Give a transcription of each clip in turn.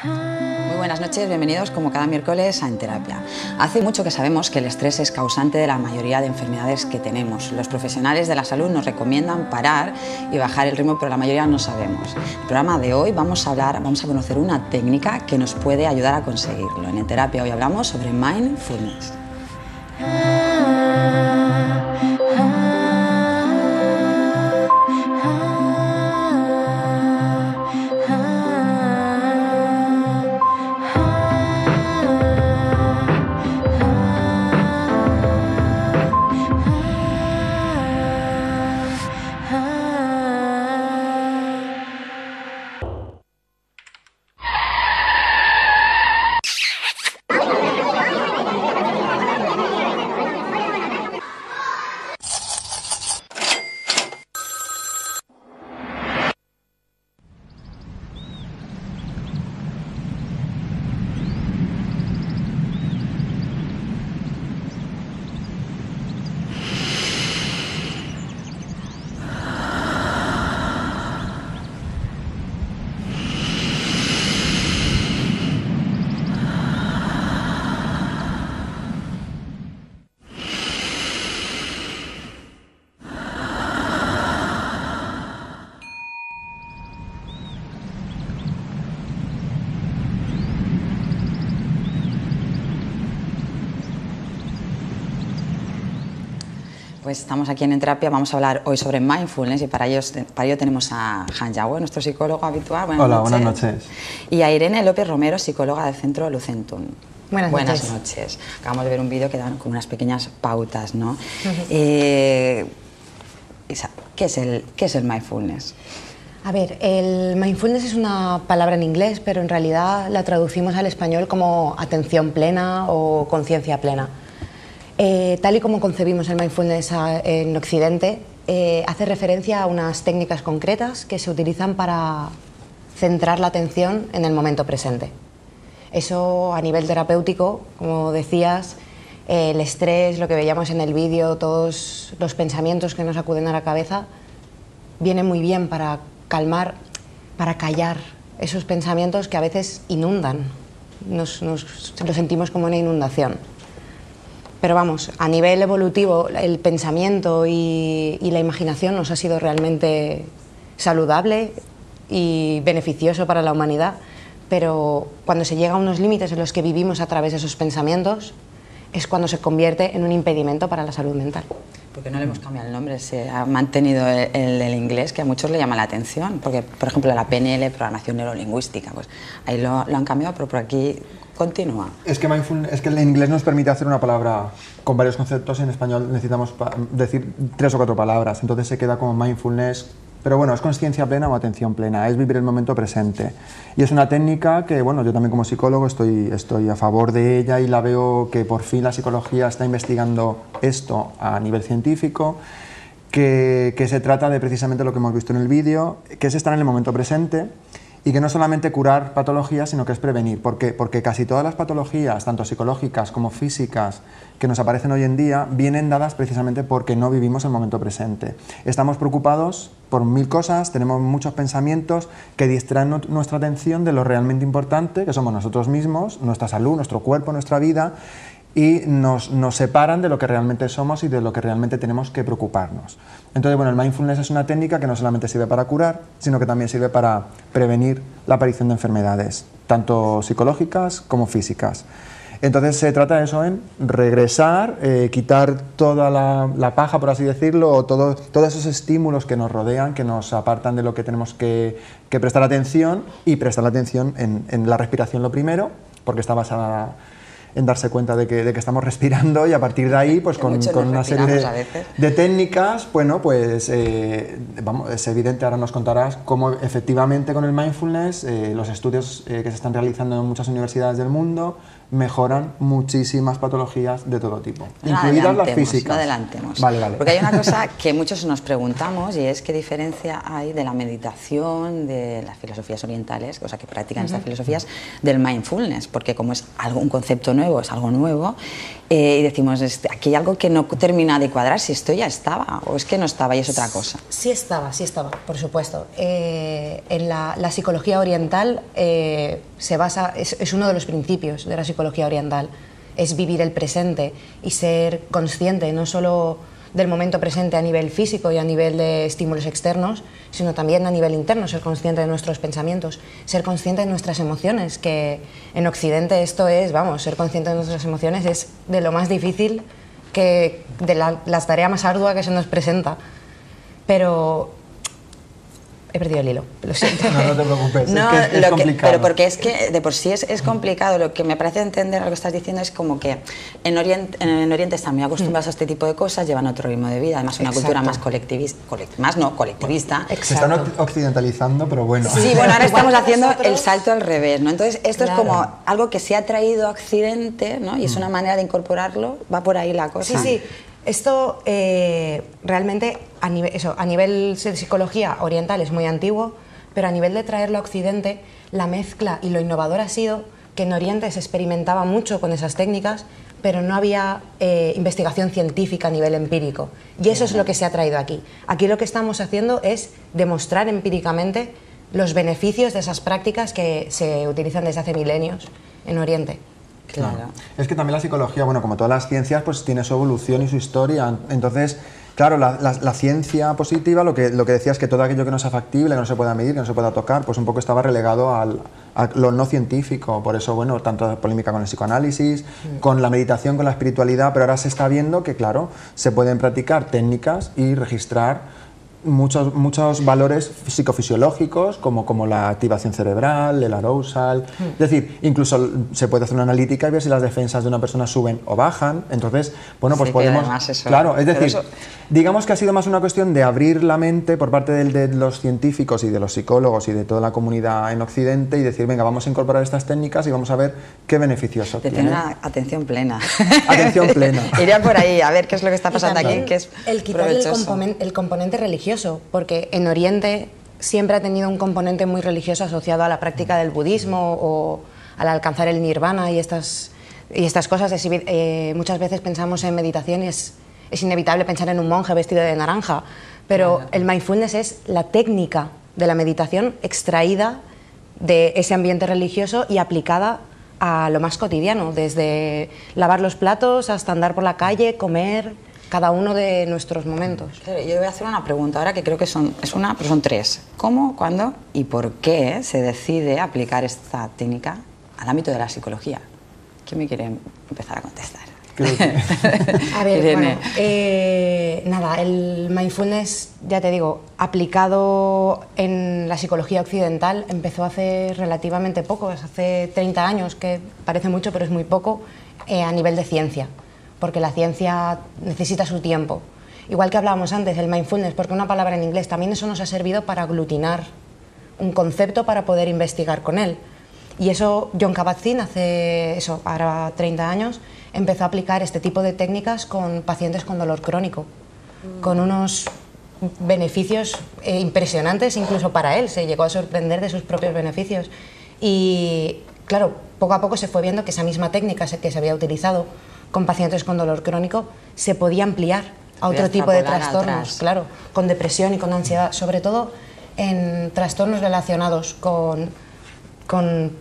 Muy buenas noches, bienvenidos como cada miércoles a En Terapia. Hace mucho que sabemos que el estrés es causante de la mayoría de enfermedades que tenemos. Los profesionales de la salud nos recomiendan parar y bajar el ritmo, pero la mayoría no sabemos. En el programa de hoy vamos a conocer una técnica que nos puede ayudar a conseguirlo. En Terapia hoy hablamos sobre mindfulness. Pues estamos aquí en Terapia, vamos a hablar hoy sobre mindfulness y para ello tenemos a Han Yagüe, nuestro psicólogo habitual. Hola, buenas noches. Y a Irene López Romero, psicóloga del Centro Lucentum. Buenas noches. Acabamos de ver un vídeo que dan con unas pequeñas pautas, ¿no? Isa, ¿qué es el mindfulness? A ver, el mindfulness es una palabra en inglés, pero en realidad la traducimos al español como atención plena o conciencia plena. Tal y como concebimos el mindfulness en Occidente, hace referencia a unas técnicas concretas que se utilizan para centrar la atención en el momento presente. Eso a nivel terapéutico, como decías, el estrés, lo que veíamos en el vídeo, todos los pensamientos que nos acuden a la cabeza, viene muy bien para calmar, para callar esos pensamientos que a veces inundan, lo sentimos como una inundación. Pero vamos, a nivel evolutivo, el pensamiento y la imaginación nos ha sido realmente saludable y beneficioso para la humanidad, pero cuando se llega a unos límites en los que vivimos a través de esos pensamientos, es cuando se convierte en un impedimento para la salud mental. Porque no le hemos cambiado el nombre, se ha mantenido el inglés, que a muchos le llama la atención, porque por ejemplo la PNL, programación neurolingüística, pues ahí lo han cambiado, pero por aquí continúa. Es que el inglés nos permite hacer una palabra con varios conceptos, en español necesitamos decir 3 o 4 palabras, entonces se queda como mindfulness, pero bueno, es consciencia plena o atención plena, es vivir el momento presente. Y es una técnica que, bueno, yo también como psicólogo estoy a favor de ella y la veo que por fin la psicología está investigando esto a nivel científico, que se trata de precisamente lo que hemos visto en el vídeo, que es estar en el momento presente y que no solamente curar patologías, sino que es prevenir, porque casi todas las patologías, tanto psicológicas como físicas, que nos aparecen hoy en día, vienen dadas precisamente porque no vivimos el momento presente. Estamos preocupados por 1000 cosas, tenemos muchos pensamientos que distraen nuestra atención de lo realmente importante, que somos nosotros mismos, nuestra salud, nuestro cuerpo, nuestra vida, y nos separan de lo que realmente somos y de lo que realmente tenemos que preocuparnos. Entonces, bueno, el mindfulness es una técnica que no solamente sirve para curar, sino que también sirve para prevenir la aparición de enfermedades, tanto psicológicas como físicas. Entonces se trata de eso, en regresar, quitar toda la paja, por así decirlo, o todos esos estímulos que nos rodean, que nos apartan de lo que tenemos que prestar atención, y prestar atención en la respiración lo primero, porque está basada en darse cuenta de que estamos respirando, y a partir de ahí, pues con una serie de técnicas, bueno, pues es evidente, ahora nos contarás cómo efectivamente con el mindfulness los estudios que se están realizando en muchas universidades del mundo mejoran muchísimas patologías de todo tipo, incluidas las físicas. No adelantemos, vale. Porque hay una cosa que muchos nos preguntamos, y es qué diferencia hay de la meditación, de las filosofías orientales, o sea, que practican estas filosofías, del mindfulness, porque como es un concepto nuevo, nuevo, es algo nuevo, y decimos, aquí hay algo que no termina de cuadrar, si esto ya estaba, o es que no estaba y es otra cosa. Sí estaba, por supuesto. En la psicología oriental se basa, es uno de los principios de la psicología oriental, es vivir el presente y ser consciente no solo del momento presente a nivel físico y a nivel de estímulos externos, sino también a nivel interno, ser consciente de nuestros pensamientos, ser consciente de nuestras emociones, que en Occidente esto es, vamos, ser consciente de nuestras emociones es de lo más difícil, de la tarea más ardua que se nos presenta. Pero he perdido el hilo, lo siento. No te preocupes, No, es que es complicado. pero porque es que de por sí es complicado. Lo que me parece entender lo que estás diciendo es como que en Oriente están muy acostumbrados a este tipo de cosas, llevan otro ritmo de vida, además una cultura más colectivista. Se están occidentalizando, pero bueno. Sí, bueno, ahora estamos haciendo nosotros... el salto al revés, ¿no? Entonces esto Claro. es como algo que se ha traído a Occidente, ¿no? Y es una manera de incorporarlo, va por ahí la cosa. Sí, sí. Esto realmente a nivel de psicología oriental es muy antiguo, pero a nivel de traerlo a Occidente, la mezcla y lo innovador ha sido que en Oriente se experimentaba mucho con esas técnicas, pero no había investigación científica a nivel empírico. Y eso es lo que se ha traído aquí. Aquí lo que estamos haciendo es demostrar empíricamente los beneficios de esas prácticas que se utilizan desde hace milenios en Oriente. Claro. Es que también la psicología, bueno, como todas las ciencias, pues tiene su evolución y su historia. Entonces, claro, la ciencia positiva, lo que decía es que todo aquello que no sea factible, que no se pueda medir, que no se pueda tocar, pues un poco estaba relegado a lo no científico. Por eso, bueno, tanto polémica con el psicoanálisis, con la meditación, con la espiritualidad, pero ahora se está viendo que, claro, se pueden practicar técnicas y registrar muchos valores psicofisiológicos como la activación cerebral, el arousal, es decir, incluso se puede hacer una analítica y ver si las defensas de una persona suben o bajan. Entonces, bueno, pues Sí, podemos, eso, claro, es decir, eso... digamos que ha sido más una cuestión de abrir la mente por parte de los científicos y de los psicólogos y de toda la comunidad en Occidente y decir, venga, vamos a incorporar estas técnicas y vamos a ver qué beneficios De obtienen. tener una atención plena. Atención plena. Iría por ahí, a ver qué es lo que está pasando aquí, que es el quitar el componente religioso, porque en Oriente siempre ha tenido un componente muy religioso asociado a la práctica del budismo o al alcanzar el nirvana y estas cosas. Muchas veces pensamos en meditación y es inevitable pensar en un monje vestido de naranja, pero claro, el mindfulness es la técnica de la meditación extraída de ese ambiente religioso y aplicada a lo más cotidiano, desde lavar los platos hasta andar por la calle, comer, cada uno de nuestros momentos. Claro, yo voy a hacer una pregunta ahora que creo que son tres. ¿Cómo, cuándo y por qué se decide aplicar esta técnica al ámbito de la psicología? ¿Quién me quiere empezar a contestar? A ver, bueno, nada, el mindfulness, ya te digo, aplicado en la psicología occidental empezó hace relativamente poco, hace 30 años, que parece mucho pero es muy poco, a nivel de ciencia, porque la ciencia necesita su tiempo. Igual que hablábamos antes, el mindfulness, porque una palabra en inglés, también eso nos ha servido para aglutinar un concepto para poder investigar con él. Y eso, Jon Kabat-Zinn, hace eso, ahora 30 años, empezó a aplicar este tipo de técnicas con pacientes con dolor crónico, con unos beneficios impresionantes incluso para él, se llegó a sorprender de sus propios beneficios. Y claro, poco a poco se fue viendo que esa misma técnica que se había utilizado con pacientes con dolor crónico se podía ampliar a otro tipo de trastornos, claro, con depresión y con ansiedad, sobre todo en trastornos relacionados con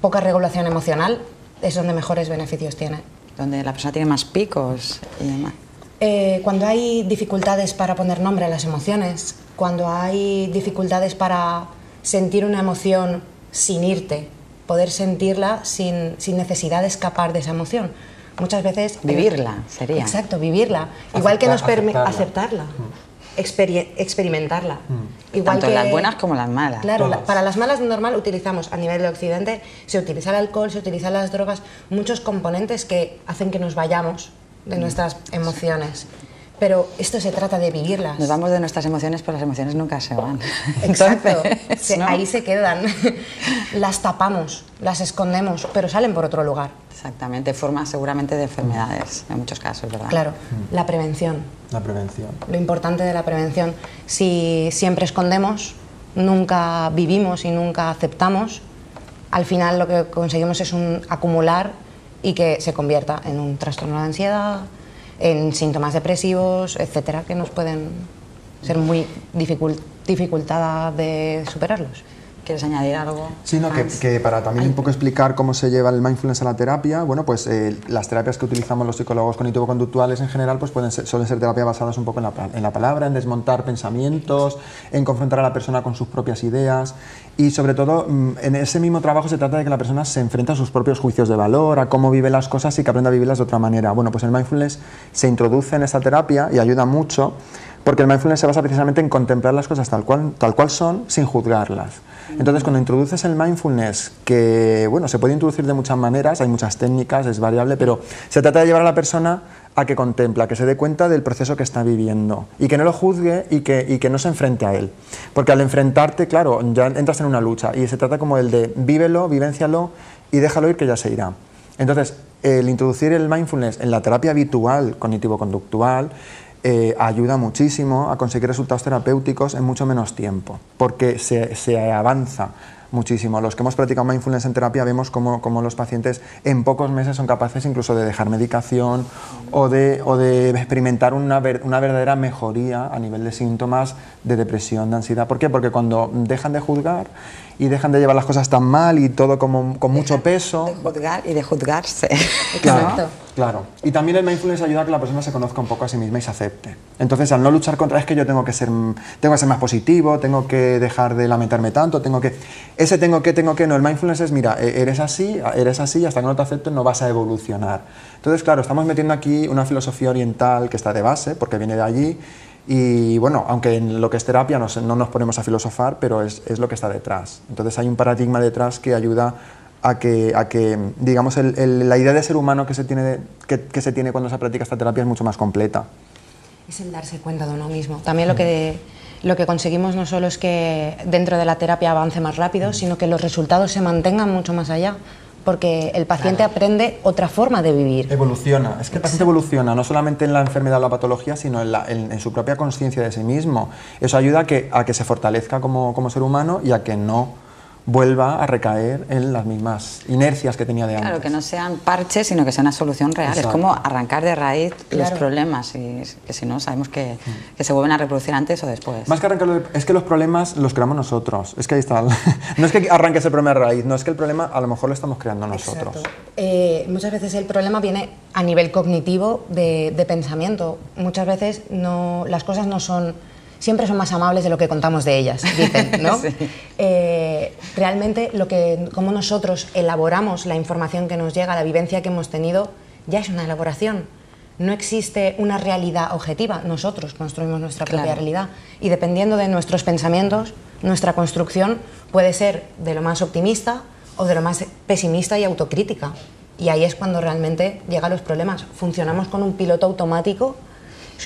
poca regulación emocional, es donde mejores beneficios tiene. Donde la persona tiene más picos y demás. Cuando hay dificultades para poner nombre a las emociones, cuando hay dificultades para sentir una emoción sin irte, poder sentirla sin necesidad de escapar de esa emoción. Muchas veces... Vivirla, sería. Exacto, vivirla. Igual que nos permite aceptarla. Experimentarla. Igual tanto que, las buenas como las malas. Claro, para las malas normal utilizamos, a nivel de Occidente, se utiliza el alcohol, se utilizan las drogas, muchos componentes que hacen que nos vayamos de nuestras emociones. Pero esto se trata de vivirlas. Nos vamos de nuestras emociones, pero las emociones nunca se van. Exacto, entonces, ¿no? Ahí se quedan. Las tapamos, las escondemos, pero salen por otro lugar. Exactamente, forma seguramente de enfermedades, en muchos casos, ¿verdad? Claro, la prevención. La prevención. Lo importante de la prevención. Si siempre escondemos, nunca vivimos y nunca aceptamos, al final lo que conseguimos es acumular y que se convierta en un trastorno de ansiedad, en síntomas depresivos, etcétera, que nos pueden ser muy dificultadas de superarlos. ¿Quieres añadir algo? Sí, no, que para también un poco explicar cómo se lleva el mindfulness a la terapia, bueno, pues las terapias que utilizamos los psicólogos cognitivo-conductuales en general pues suelen ser terapias basadas un poco en la palabra, en desmontar pensamientos, en confrontar a la persona con sus propias ideas y sobre todo en ese mismo trabajo se trata de que la persona se enfrente a sus propios juicios de valor, a cómo vive las cosas y que aprenda a vivirlas de otra manera. Bueno, pues el mindfulness se introduce en esta terapia y ayuda mucho porque el mindfulness se basa precisamente en contemplar las cosas tal cual son, sin juzgarlas. Entonces, cuando introduces el mindfulness, que bueno, se puede introducir de muchas maneras, hay muchas técnicas, es variable, pero se trata de llevar a la persona a que contempla, que se dé cuenta del proceso que está viviendo y que no lo juzgue y que no se enfrente a él. Porque al enfrentarte, claro, ya entras en una lucha y se trata como el de vívelo, vivéncialo y déjalo ir que ya se irá. Entonces, el introducir el mindfulness en la terapia habitual cognitivo-conductual ayuda muchísimo a conseguir resultados terapéuticos en mucho menos tiempo, porque se avanza muchísimo. Los que hemos practicado mindfulness en terapia vemos cómo los pacientes en pocos meses son capaces incluso de dejar medicación o de experimentar una verdadera mejoría a nivel de síntomas de depresión, de ansiedad. ¿Por qué? Porque cuando dejan de juzgar y dejan de llevar las cosas tan mal y todo como con mucho peso... De juzgar y de juzgarse. Claro, ¿no? claro. Y también el mindfulness ayuda a que la persona se conozca un poco a sí misma y se acepte. Entonces, al no luchar contra es que yo tengo que ser más positivo, tengo que dejar de lamentarme tanto, tengo que... no, el mindfulness es, mira, eres así, y hasta que no te aceptes no vas a evolucionar. Entonces, claro, estamos metiendo aquí una filosofía oriental que está de base, porque viene de allí, y bueno, aunque en lo que es terapia no nos ponemos a filosofar, pero es lo que está detrás. Entonces hay un paradigma detrás que ayuda a que digamos, la idea de ser humano que se tiene cuando se practica esta terapia es mucho más completa. Es el darse cuenta de uno mismo. También lo que conseguimos no solo es que dentro de la terapia avance más rápido, sino que los resultados se mantengan mucho más allá, porque el paciente aprende otra forma de vivir. Evoluciona, es que el paciente evoluciona, no solamente en la enfermedad o la patología, sino en su propia conciencia de sí mismo. Eso ayuda a que se fortalezca como ser humano y a que no vuelva a recaer en las mismas inercias que tenía de antes. Claro, que no sean parches, sino que sea una solución real. Exacto. Es como arrancar de raíz los Claro. problemas, y que si no, sabemos que se vuelven a reproducir antes o después. Más que arrancarlo, es que los problemas los creamos nosotros. Es que ahí está. No es que arranques el problema de raíz, no, es que el problema a lo mejor lo estamos creando nosotros. Exacto. Muchas veces el problema viene a nivel cognitivo de pensamiento. Muchas veces las cosas no son... Siempre son más amables de lo que contamos de ellas, dicen, ¿no? Sí. Realmente cómo nosotros elaboramos la información que nos llega, la vivencia que hemos tenido, ya es una elaboración. No existe una realidad objetiva, nosotros construimos nuestra propia realidad y dependiendo de nuestros pensamientos, nuestra construcción puede ser de lo más optimista o de lo más pesimista y autocrítica. Y ahí es cuando realmente llegan los problemas. Funcionamos con un piloto automático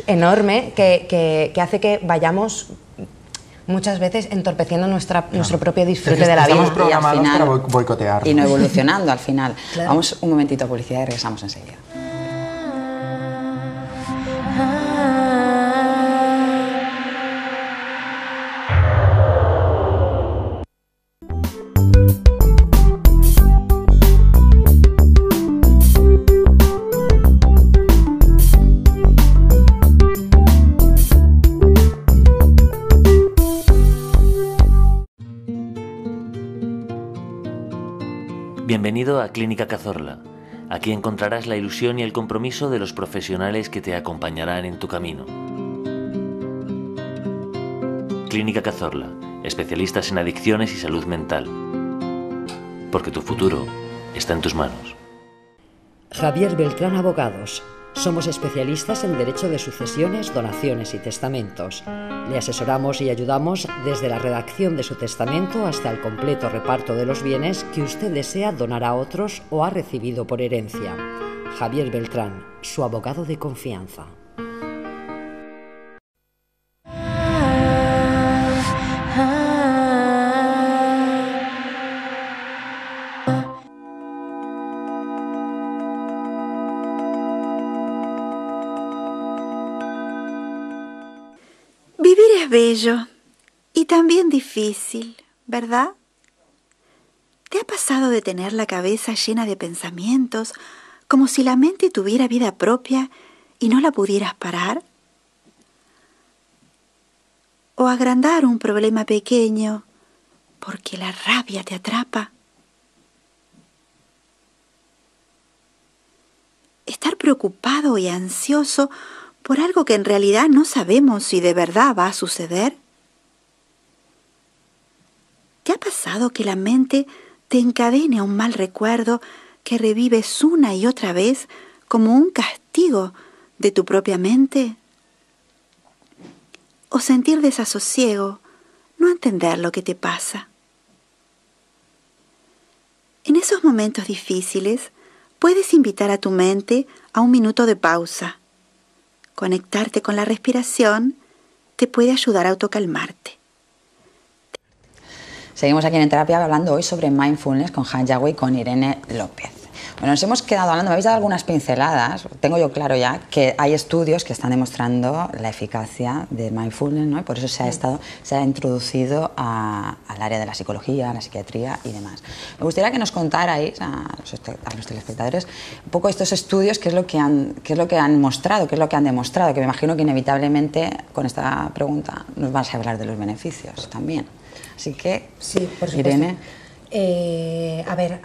enorme que hace que vayamos muchas veces entorpeciendo nuestro propio disfrute de la vida. Estamos programados para boicotear. Y no evolucionando al final. Claro. Vamos un momentito a publicidad y regresamos enseguida. Bienvenido a Clínica Cazorla. Aquí encontrarás la ilusión y el compromiso de los profesionales que te acompañarán en tu camino. Clínica Cazorla, especialistas en adicciones y salud mental. Porque tu futuro está en tus manos. Javier Beltrán Abogados. Somos especialistas en derecho de sucesiones, donaciones y testamentos. Le asesoramos y ayudamos desde la redacción de su testamento hasta el completo reparto de los bienes que usted desea donar a otros o ha recibido por herencia. Javier Beltrán, su abogado de confianza. Vivir es bello y también difícil, ¿verdad? ¿Te ha pasado de tener la cabeza llena de pensamientos como si la mente tuviera vida propia y no la pudieras parar? ¿O agrandar un problema pequeño porque la rabia te atrapa? ¿Estar preocupado y ansioso por algo que en realidad no sabemos si de verdad va a suceder? ¿Te ha pasado que la mente te encadene a un mal recuerdo que revives una y otra vez como un castigo de tu propia mente? ¿O sentir desasosiego, no entender lo que te pasa? En esos momentos difíciles, puedes invitar a tu mente a un minuto de pausa. Conectarte con la respiración te puede ayudar a autocalmarte. Seguimos aquí en Terapia hablando hoy sobre mindfulness con Han Yagüe y con Irene López. Bueno, nos hemos quedado hablando, me habéis dado algunas pinceladas, tengo yo claro ya que hay estudios que están demostrando la eficacia de mindfulness, ¿no? Y por eso se ha introducido al área de la psicología, la psiquiatría y demás. Me gustaría que nos contarais a los telespectadores un poco estos estudios, qué es lo que han mostrado, qué es lo que han demostrado, que me imagino que inevitablemente con esta pregunta nos vas a hablar de los beneficios también. Así que, sí, por supuesto. Irene. A ver,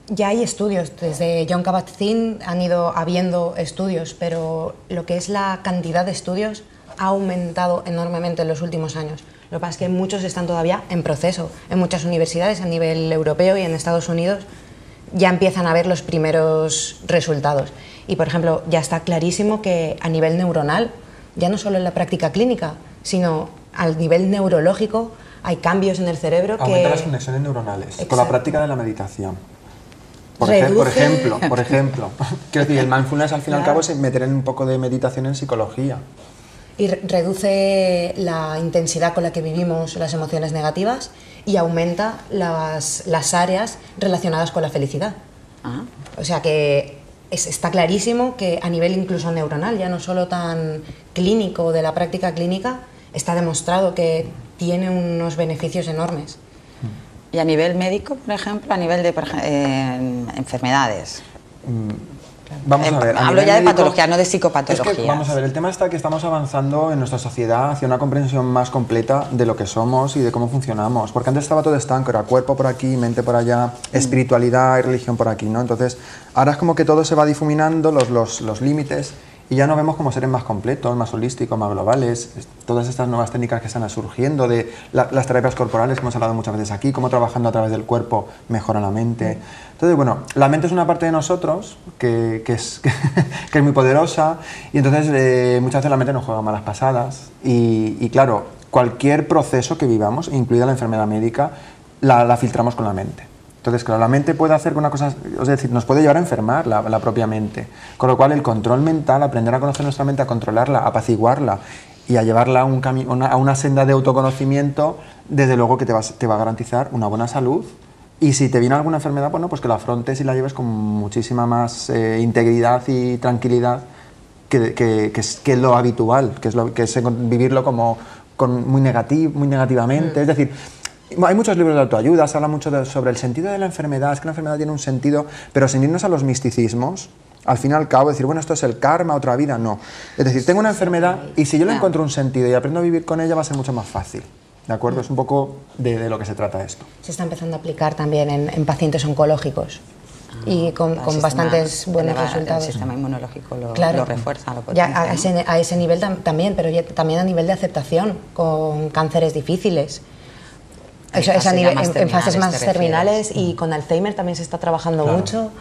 ya hay estudios, desde Jon Kabat-Zinn han ido habiendo estudios, pero lo que es la cantidad de estudios ha aumentado enormemente en los últimos años. Lo que pasa es que muchos están todavía en proceso. En muchas universidades a nivel europeo y en Estados Unidos ya empiezan a ver los primeros resultados. Y, por ejemplo, ya está clarísimo que a nivel neuronal, ya no solo en la práctica clínica, sino al nivel neurológico, hay cambios en el cerebro que... Aumenta las conexiones neuronales. Exacto. Con la práctica de la meditación. Por ejemplo, quiero decir, el mindfulness al fin y al cabo es meter un poco de meditación en psicología. Y reduce la intensidad con la que vivimos las emociones negativas y aumenta las áreas relacionadas con la felicidad. Ah. O sea que está clarísimo que a nivel incluso neuronal, ya no solo tan clínico de la práctica clínica, está demostrado que tiene unos beneficios enormes. Y a nivel médico, por ejemplo, a nivel de enfermedades. Vamos a ver. Hablo ya de patología, no de psicopatología. Es que, vamos a ver, el tema está que estamos avanzando en nuestra sociedad hacia una comprensión más completa de lo que somos y de cómo funcionamos. Porque antes estaba todo estanco, era cuerpo por aquí, mente por allá, espiritualidad y religión por aquí, ¿no? Entonces, ahora es como que todo se va difuminando, los límites, y ya nos vemos como seres más completos, más holísticos, más globales. Todas estas nuevas técnicas que están surgiendo, de las terapias corporales que hemos hablado muchas veces aquí, cómo trabajando a través del cuerpo mejora la mente. Entonces, bueno, la mente es una parte de nosotros que es muy poderosa, y entonces muchas veces la mente nos juega malas pasadas, y claro, cualquier proceso que vivamos, incluida la enfermedad médica, la filtramos con la mente. Entonces, claro, la mente puede hacer una cosa, es decir, nos puede llevar a enfermar la propia mente. Con lo cual, el control mental, aprender a conocer nuestra mente, a controlarla, a apaciguarla y a llevarla a una senda de autoconocimiento, desde luego que te va a garantizar una buena salud. Y si te viene alguna enfermedad, bueno, pues que la afrontes y la lleves con muchísima más integridad y tranquilidad que es lo habitual, que es vivirlo como muy negativamente. Es decir, hay muchos libros de autoayuda, se habla mucho sobre el sentido de la enfermedad, es que la enfermedad tiene un sentido, pero sin irnos a los misticismos, al fin y al cabo, decir, bueno, esto es el karma, otra vida, no. Es decir, tengo una enfermedad y si yo le encuentro un sentido y aprendo a vivir con ella, va a ser mucho más fácil. ¿De acuerdo? Es un poco de lo que se trata esto. Se está empezando a aplicar también en pacientes oncológicos y con bastantes buenos resultados. El sistema inmunológico lo refuerza, lo potencia. Ya a ese nivel también, pero también a nivel de aceptación, con cánceres difíciles. Eso es en fases más terminales, y con Alzheimer también se está trabajando mucho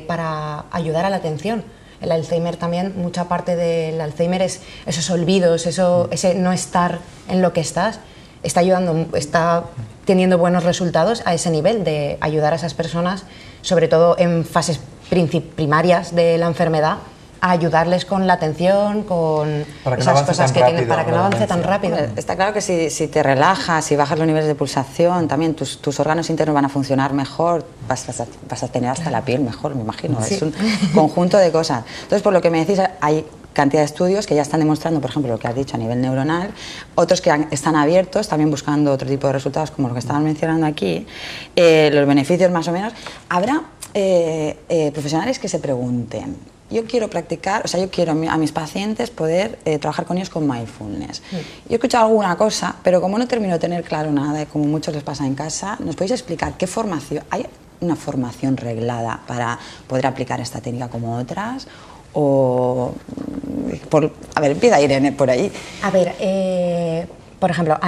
para ayudar a la atención. El Alzheimer también, mucha parte del Alzheimer es esos olvidos, ese no estar en lo que estás, está teniendo buenos resultados a ese nivel de ayudar a esas personas, sobre todo en fases primarias de la enfermedad, a ayudarles con la atención, con esas cosas que tienen, para que no avance tan rápido. Está claro que si te relajas, si bajas los niveles de pulsación, también tus órganos internos van a funcionar mejor, vas a tener hasta la piel mejor, me imagino. Sí. Es un conjunto de cosas. Entonces, por lo que me decís, hay cantidad de estudios que ya están demostrando, por ejemplo, lo que has dicho a nivel neuronal, otros que están abiertos, también buscando otro tipo de resultados, como lo que estaban mencionando aquí, los beneficios más o menos. profesionales que se pregunten, yo quiero practicar, o sea, yo quiero a mis pacientes poder trabajar con ellos con mindfulness. Yo he escuchado alguna cosa, pero como no termino de tener claro nada, como muchos les pasa en casa, ¿nos podéis explicar qué formación, hay una formación reglada para poder aplicar esta técnica como otras? O, a ver, empieza Irene por ahí. A ver, por ejemplo,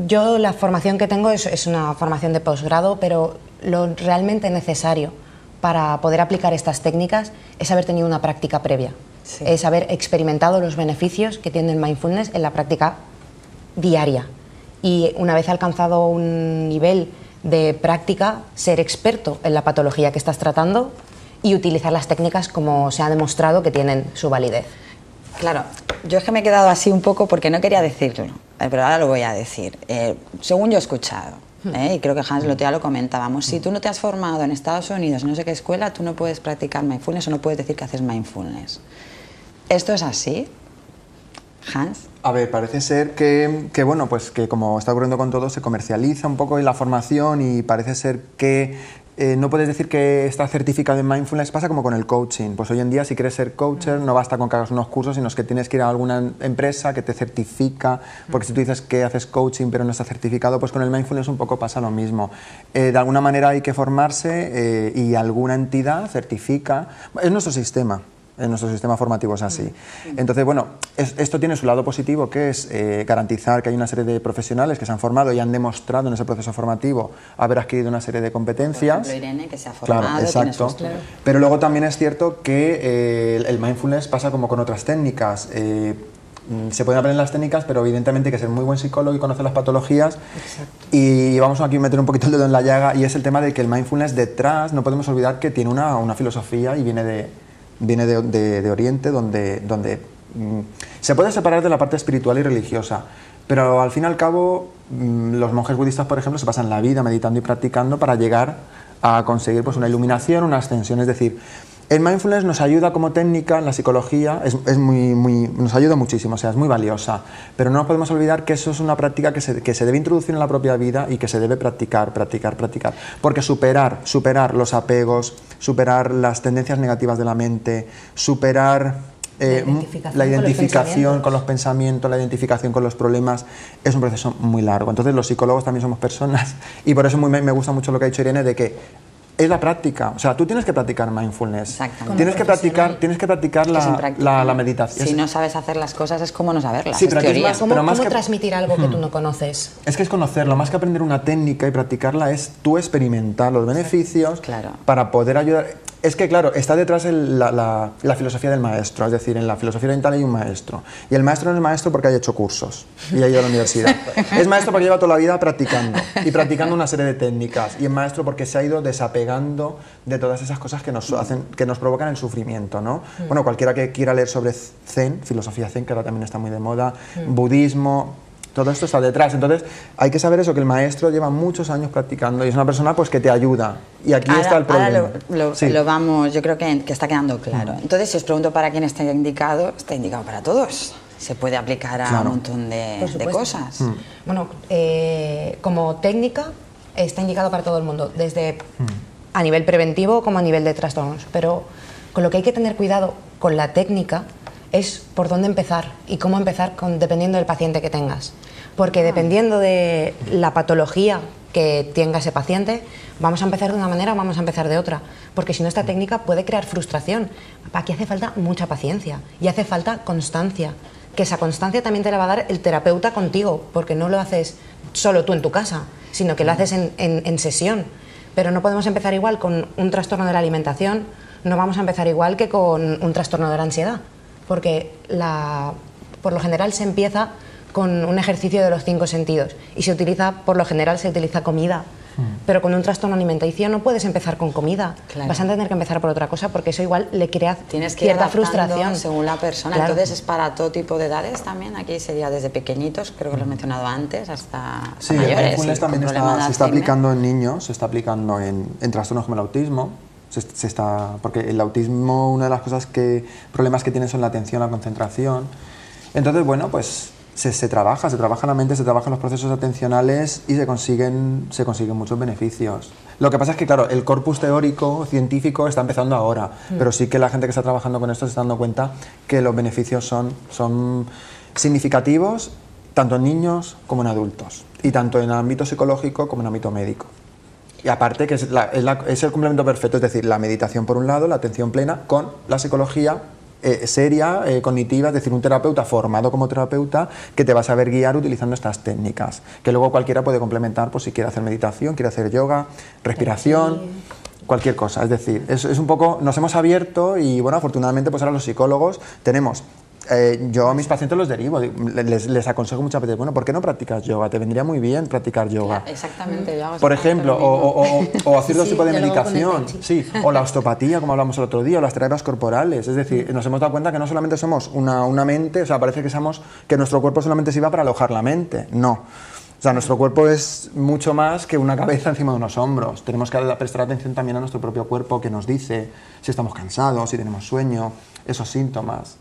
yo la formación que tengo es una formación de posgrado, pero lo realmente necesario para poder aplicar estas técnicas es haber tenido una práctica previa, sí. Es haber experimentado los beneficios que tiene el mindfulness en la práctica diaria. Y una vez alcanzado un nivel de práctica, ser experto en la patología que estás tratando y utilizar las técnicas como se ha demostrado que tienen su validez. Claro, yo es que me he quedado así un poco porque no quería decirlo, pero ahora lo voy a decir. Según yo he escuchado, y creo que Hans ya lo comentábamos, si tú no te has formado en Estados Unidos, en no sé qué escuela, tú no puedes practicar mindfulness o no puedes decir que haces mindfulness. ¿Esto es así, Hans? A ver, parece ser que bueno, pues que como está ocurriendo con todo, se comercializa un poco en la formación y parece ser que no puedes decir que está certificado en mindfulness. Pasa como con el coaching. Pues hoy en día, si quieres ser coacher, no basta con que hagas unos cursos, sino que tienes que ir a alguna empresa que te certifica, porque si tú dices que haces coaching pero no está certificado, pues con el mindfulness un poco pasa lo mismo. De alguna manera hay que formarse y alguna entidad certifica. Es nuestro sistema. En nuestro sistema formativo es así. Entonces, bueno, esto tiene su lado positivo, que es garantizar que hay una serie de profesionales que se han formado y han demostrado en ese proceso formativo haber adquirido una serie de competencias. Por ejemplo, Irene, que se ha formado. Claro, exacto. Pero luego también es cierto que el mindfulness pasa como con otras técnicas. Se pueden aprender las técnicas, pero evidentemente hay que ser muy buen psicólogo y conocer las patologías. Exacto. Y vamos aquí a meter un poquito el dedo en la llaga, y es el tema de que el mindfulness detrás, no podemos olvidar que tiene una filosofía y viene de Oriente, donde se puede separar de la parte espiritual y religiosa, pero al fin y al cabo los monjes budistas, por ejemplo, se pasan la vida meditando y practicando para llegar a conseguir pues, una iluminación, una ascensión. Es decir, el mindfulness nos ayuda como técnica en la psicología, nos ayuda muchísimo, o sea, es muy valiosa, pero no podemos olvidar que eso es una práctica que se debe introducir en la propia vida y que se debe practicar, porque superar los apegos, superar las tendencias negativas de la mente, superar la identificación con los pensamientos, la identificación con los problemas, es un proceso muy largo. Entonces los psicólogos también somos personas, y por eso me gusta mucho lo que ha dicho Irene, de que es la práctica, o sea, tú tienes que practicar mindfulness. Exactamente. Tienes que practicar la meditación. Si no sabes hacer las cosas es como no saberlas. Sí, pero es teoría. ¿Cómo transmitir algo que tú no conoces? Es que es conocerlo, más que aprender una técnica y practicarla, es tú experimentar los beneficios para poder ayudar. Es que, claro, está detrás la filosofía del maestro, es decir, en la filosofía oriental hay un maestro. Y el maestro no es maestro porque haya hecho cursos y ha ido a la universidad. Es maestro porque lleva toda la vida practicando y practicando una serie de técnicas. Y es maestro porque se ha ido desapegando de todas esas cosas que nos provocan el sufrimiento, ¿no? Bueno, cualquiera que quiera leer sobre Zen, filosofía Zen, que ahora también está muy de moda, budismo, todo esto está detrás. Entonces hay que saber eso, que el maestro lleva muchos años practicando y es una persona pues que te ayuda. Y aquí está el problema. Lo vamos, yo creo que está quedando claro. Entonces, si os pregunto para quién está indicado para todos. Se puede aplicar a un montón de cosas. Bueno, como técnica está indicado para todo el mundo, desde a nivel preventivo como a nivel de trastornos. Pero con lo que hay que tener cuidado con la técnica es por dónde empezar y cómo empezar dependiendo del paciente que tengas. Porque dependiendo de la patología que tenga ese paciente, vamos a empezar de una manera o vamos a empezar de otra. Porque si no, esta técnica puede crear frustración. Aquí hace falta mucha paciencia y hace falta constancia. Que esa constancia también te la va a dar el terapeuta contigo, porque no lo haces solo tú en tu casa, sino que lo haces en sesión. Pero no podemos empezar igual con un trastorno de la alimentación, no vamos a empezar igual que con un trastorno de la ansiedad. Porque por lo general se empieza con un ejercicio de los 5 sentidos y por lo general se utiliza comida, pero con un trastorno alimenticio no puedes empezar con comida, vas a tener que empezar por otra cosa porque eso igual le crea cierta frustración. Según la persona, entonces es para todo tipo de edades también, aquí sería desde pequeñitos, creo que lo he mencionado antes, hasta mayores. El mindfulness también se está aplicando en niños, se está aplicando en trastornos como el autismo. Porque el autismo, una de las problemas que tiene son la atención, la concentración. Entonces, bueno, pues se trabaja la mente, se trabajan los procesos atencionales y se consiguen muchos beneficios. Lo que pasa es que, claro, el corpus teórico, científico, está empezando ahora, pero sí que la gente que está trabajando con esto se está dando cuenta que los beneficios son significativos tanto en niños como en adultos, y tanto en el ámbito psicológico como en el ámbito médico. Y aparte que es el complemento perfecto, es decir, la meditación por un lado, la atención plena, con la psicología seria, cognitiva, es decir, un terapeuta formado como terapeuta que te va a saber guiar utilizando estas técnicas, que luego cualquiera puede complementar por si quiere hacer meditación, quiere hacer yoga, respiración, cualquier cosa. Es decir, es un poco, nos hemos abierto y bueno, afortunadamente pues ahora los psicólogos tenemos... yo a mis pacientes los derivo, les aconsejo muchas veces, bueno, ¿por qué no practicas yoga? Te vendría muy bien practicar yoga. Exactamente, yo hago por ejemplo, o hacer otro tipo de meditación, sí. o la osteopatía, como hablamos el otro día, o las terapias corporales. Es decir, nos hemos dado cuenta que no solamente somos una mente, o sea, parece que nuestro cuerpo solamente sirva para alojar la mente. No. O sea, nuestro cuerpo es mucho más que una cabeza encima de unos hombros. Tenemos que prestar atención también a nuestro propio cuerpo, que nos dice si estamos cansados, si tenemos sueño, esos síntomas.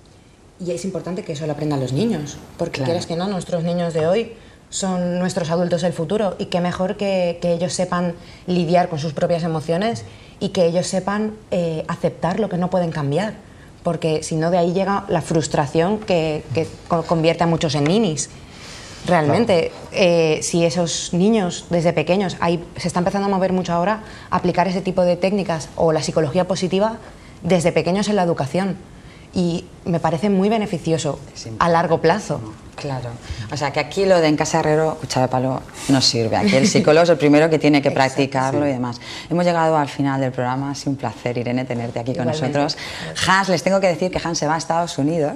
Y es importante que eso lo aprendan los niños, porque quieras que no, nuestros niños de hoy son nuestros adultos del futuro, y qué mejor que ellos sepan lidiar con sus propias emociones y que ellos sepan aceptar lo que no pueden cambiar, porque si no de ahí llega la frustración que convierte a muchos en ninis. Realmente, si esos niños desde pequeños, se está empezando a mover mucho ahora, aplicar ese tipo de técnicas o la psicología positiva desde pequeños en la educación. Y me parece muy beneficioso a largo plazo. Claro, o sea que aquí lo de en casa herrero, cuchara de palo, no sirve. Aquí el psicólogo es el primero que tiene que practicarlo y demás. Hemos llegado al final del programa, ha sido un placer, Irene, tenerte aquí con nosotros. Hans, les tengo que decir que Hans se va a Estados Unidos.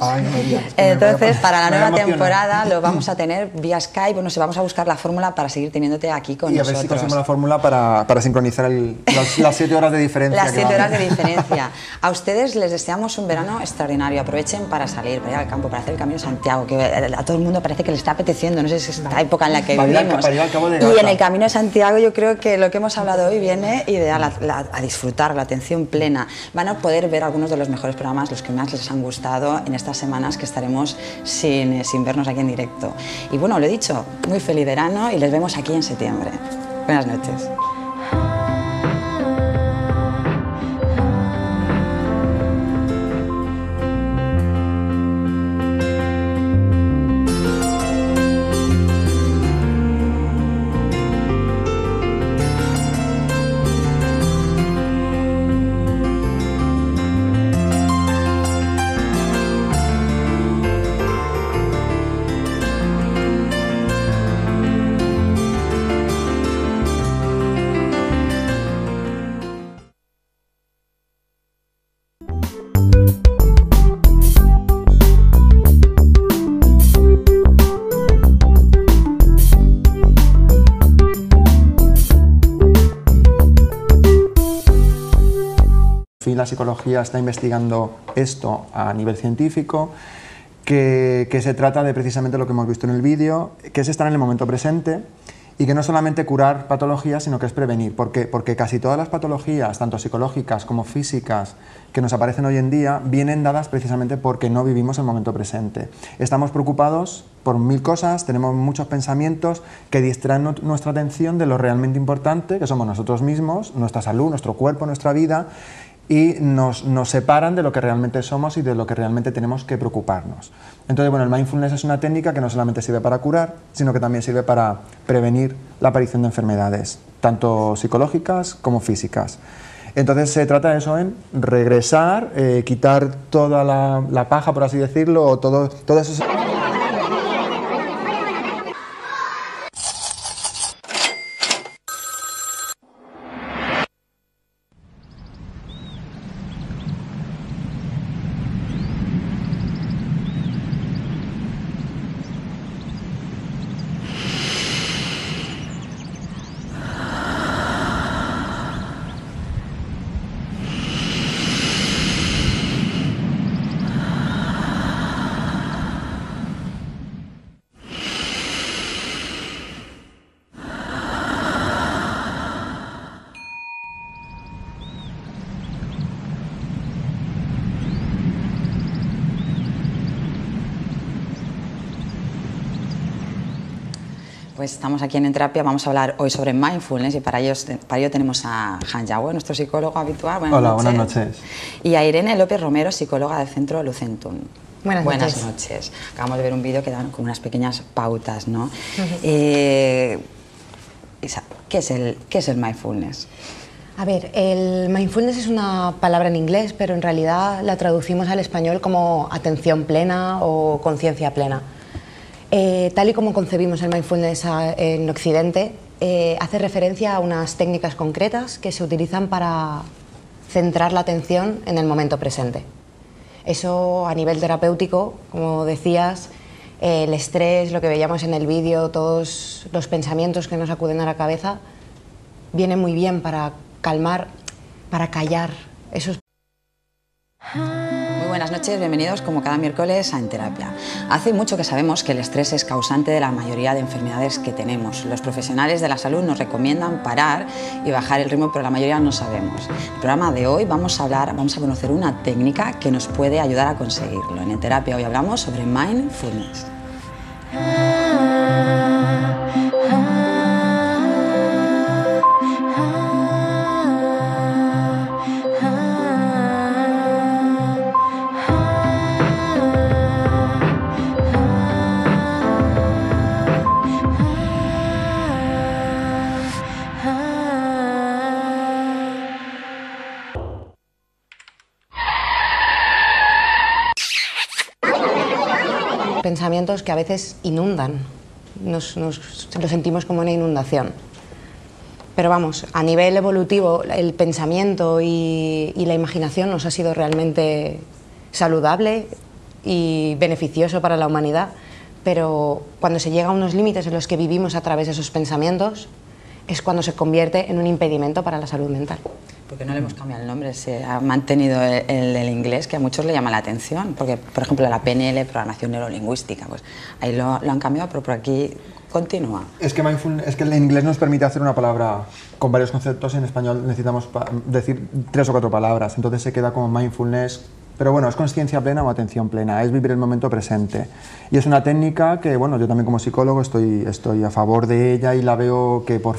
Entonces, para la nueva temporada lo vamos a tener vía Skype. Bueno, vamos a buscar la fórmula para seguir teniéndote aquí con nosotros. Y a ver si conseguimos la fórmula para sincronizar las 7 horas de diferencia. Las 7 horas de diferencia. A ustedes les deseamos un verano extraordinario. Aprovechen para salir, para ir al campo, para hacer el Camino de Santiago, que a todo el mundo parece que le está apeteciendo, no sé si es esta época en la que vivimos. Y en el Camino de Santiago yo creo que lo que hemos hablado hoy viene ideal a disfrutar, la atención plena. Van a poder ver algunos de los mejores programas, los que más les han gustado en estas semanas que estaremos sin vernos aquí en directo. Y bueno, lo he dicho, muy feliz verano y les vemos aquí en septiembre. Buenas noches. La psicología está investigando esto a nivel científico, que se trata de precisamente lo que hemos visto en el vídeo, que es estar en el momento presente y que no solamente curar patologías, sino que es prevenir, porque casi todas las patologías, tanto psicológicas como físicas, que nos aparecen hoy en día, vienen dadas precisamente porque no vivimos el momento presente. Estamos preocupados por 1000 cosas, tenemos muchos pensamientos que distraen nuestra atención de lo realmente importante, que somos nosotros mismos, nuestra salud, nuestro cuerpo, nuestra vida, y nos separan de lo que realmente somos y de lo que realmente tenemos que preocuparnos. Entonces, bueno, el mindfulness es una técnica que no solamente sirve para curar, sino que también sirve para prevenir la aparición de enfermedades, tanto psicológicas como físicas. Entonces se trata de eso, en regresar, quitar toda la paja, por así decirlo, o todo eso. pues estamos aquí en Terapia, vamos a hablar hoy sobre mindfulness y para ello tenemos a Han Yagüe, nuestro psicólogo habitual. Hola, buenas noches. Y a Irene López Romero, psicóloga del Centro Lucentum. Buenas noches. Acabamos de ver un vídeo que dan con unas pequeñas pautas, ¿no? Isa, ¿qué es el mindfulness? A ver, el mindfulness es una palabra en inglés, pero en realidad la traducimos al español como atención plena o conciencia plena. Tal y como concebimos el mindfulness en Occidente, hace referencia a unas técnicas concretas que se utilizan para centrar la atención en el momento presente. Eso a nivel terapéutico, como decías, el estrés, lo que veíamos en el vídeo, todos los pensamientos que nos acuden a la cabeza, viene muy bien para calmar, para callar esos. Muy buenas noches, bienvenidos como cada miércoles a En Terapia. Hace mucho que sabemos que el estrés es causante de la mayoría de enfermedades que tenemos. Los profesionales de la salud nos recomiendan parar y bajar el ritmo, pero la mayoría no sabemos. En el programa de hoy vamos a conocer una técnica que nos puede ayudar a conseguirlo. En Terapia hoy hablamos sobre mindfulness. Pensamientos que a veces inundan, lo sentimos como una inundación. Pero vamos, a nivel evolutivo, el pensamiento y la imaginación nos ha sido realmente saludable y beneficioso para la humanidad, pero cuando se llega a unos límites en los que vivimos a través de esos pensamientos, es cuando se convierte en un impedimento para la salud mental. Porque no le hemos cambiado el nombre, se ha mantenido el inglés, que a muchos le llama la atención, porque por ejemplo la PNL, programación neurolingüística, pues ahí lo han cambiado, pero por aquí continúa. Es que el inglés nos permite hacer una palabra con varios conceptos, en español necesitamos decir 3 o 4 palabras, entonces se queda como mindfulness. Pero bueno, es consciencia plena o atención plena, es vivir el momento presente. Y es una técnica que, bueno, yo también como psicólogo estoy a favor de ella y la veo que por